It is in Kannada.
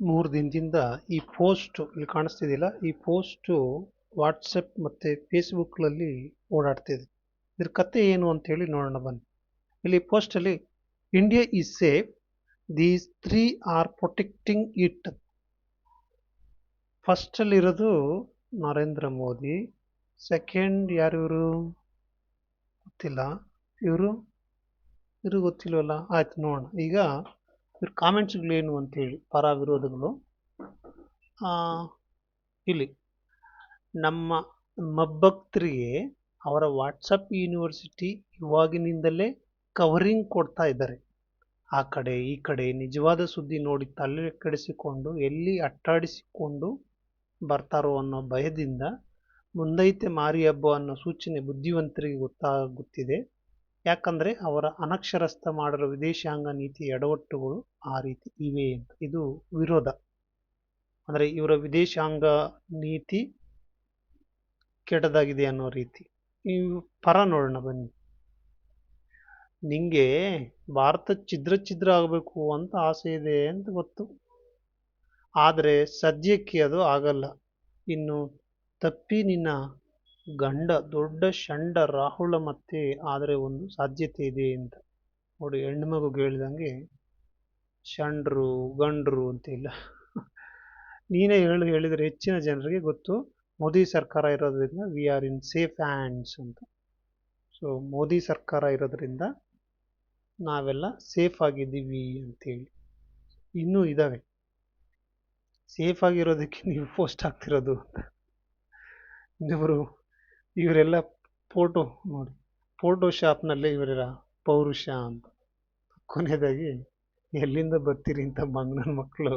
3 ದಿನದಿಂದ ಈ ಪೋಸ್ಟ್ ಇಲ್ಲಿ ಕಾಣಿಸ್ತಿದೆಯಲ್ಲ, ಈ ಪೋಸ್ಟು ವಾಟ್ಸಪ್ ಮತ್ತು ಫೇಸ್ಬುಕ್ನಲ್ಲಿ ಓಡಾಡ್ತಿದೆ. ಇದ್ರ ಕತೆ ಏನು ಅಂತೇಳಿ ನೋಡೋಣ ಬನ್ನಿ. ಇಲ್ಲಿ ಪೋಸ್ಟಲ್ಲಿ India is safe, these 3 are protecting it. ಫಸ್ಟಲ್ಲಿರೋದು ನರೇಂದ್ರ ಮೋದಿ, ಸೆಕೆಂಡ್ ಯಾರಿವರು ಗೊತ್ತಿಲ್ಲ, ಇವರು ಗೊತ್ತಿಲ್ವಲ್ಲ. ಆಯ್ತು ನೋಡೋಣ ಈಗ ಇವ್ರ ಕಾಮೆಂಟ್ಸ್ಗಳೇನು ಅಂತೇಳಿ ಪರ ವಿರೋಧಗಳು. ಇಲ್ಲಿ ನಮ್ಮ ಮಬ್ಬಕ್ತರಿಗೆ ಅವರ ವಾಟ್ಸಪ್ ಯೂನಿವರ್ಸಿಟಿ ಇವಾಗಿನಿಂದಲೇ ಕವರಿಂಗ್ ಕೊಡ್ತಾ ಇದ್ದಾರೆ. ಆ ಕಡೆ ಈ ಕಡೆ ನಿಜವಾದ ಸುದ್ದಿ ನೋಡಿ ತಲೆ ಕೆಡಿಸಿಕೊಂಡು ಎಲ್ಲಿ ಅಟ್ಟಾಡಿಸಿಕೊಂಡು ಬರ್ತಾರೋ ಅನ್ನೋ ಭಯದಿಂದ ಮುಂದೈತೆ ಮಾರಿ ಹಬ್ಬ ಅನ್ನೋ ಸೂಚನೆ ಬುದ್ಧಿವಂತರಿಗೆ ಗೊತ್ತಿದೆ. ಯಾಕಂದರೆ ಅವರ ಅನಕ್ಷರಸ್ಥ ಮಾಡಿರೋ ವಿದೇಶಾಂಗ ನೀತಿ ಎಡವಟ್ಟುಗಳು ಆ ರೀತಿ ಇವೆ ಅಂತ. ಇದು ವಿರೋಧ, ಅಂದರೆ ಇವರ ವಿದೇಶಾಂಗ ನೀತಿ ಕೆಟ್ಟದಾಗಿದೆ ಅನ್ನೋ ರೀತಿ. ನೀವು ಪರ ನೋಡೋಣ ಬನ್ನಿ. ನಿಂಗೆ ಭಾರತ ಛಿದ್ರ ಆಗಬೇಕು ಅಂತ ಆಸೆ ಇದೆ ಅಂತ ಗೊತ್ತು, ಆದರೆ ಸದ್ಯಕ್ಕೆ ಅದು ಆಗಲ್ಲ. ಇನ್ನು ತಪ್ಪಿ ನಿನ್ನ ಗಂಡ ದೊಡ್ಡ ಷಂಡ ರಾಹುಲ ಮತ್ತೆ ಆದರೆ ಒಂದು ಸಾಧ್ಯತೆ ಇದೆ ಅಂತ. ನೋಡಿ, ಹೆಣ್ಮಗುಗೆ ಹೇಳ್ದಂಗೆ ಷಂಡ್ರು ಗಂಡ್ರು ಅಂತ ಇಲ್ಲ. ನೀನೇ ಹೇಳಿದರೆ ಹೆಚ್ಚಿನ ಜನರಿಗೆ ಗೊತ್ತು. ಮೋದಿ ಸರ್ಕಾರ ಇರೋದ್ರಿಂದ we are in safe hands ಅಂತ. ಸೊ ಮೋದಿ ಸರ್ಕಾರ ಇರೋದ್ರಿಂದ ನಾವೆಲ್ಲ ಸೇಫ್ ಆಗಿದ್ದೀವಿ ಅಂತೇಳಿ. ಇನ್ನೂ ಇದ್ದಾವೆ ಸೇಫ್ ಆಗಿರೋದಕ್ಕೆ ನೀವು ಪೋಸ್ಟ್ ಆಗ್ತಿರೋದು ಅಂತ. ಇವರೆಲ್ಲ ಫೋಟೋ ನೋಡಿ, ಫೋಟೋಶಾಪ್ನಲ್ಲೇ ಇವರ ಪೌರುಷ ಅಂತ. ಕೊನೆಯದಾಗಿ ಎಲ್ಲಿಂದ ಬರ್ತೀರಿ ಅಂತ ಮಂಗನ ಮಕ್ಕಳು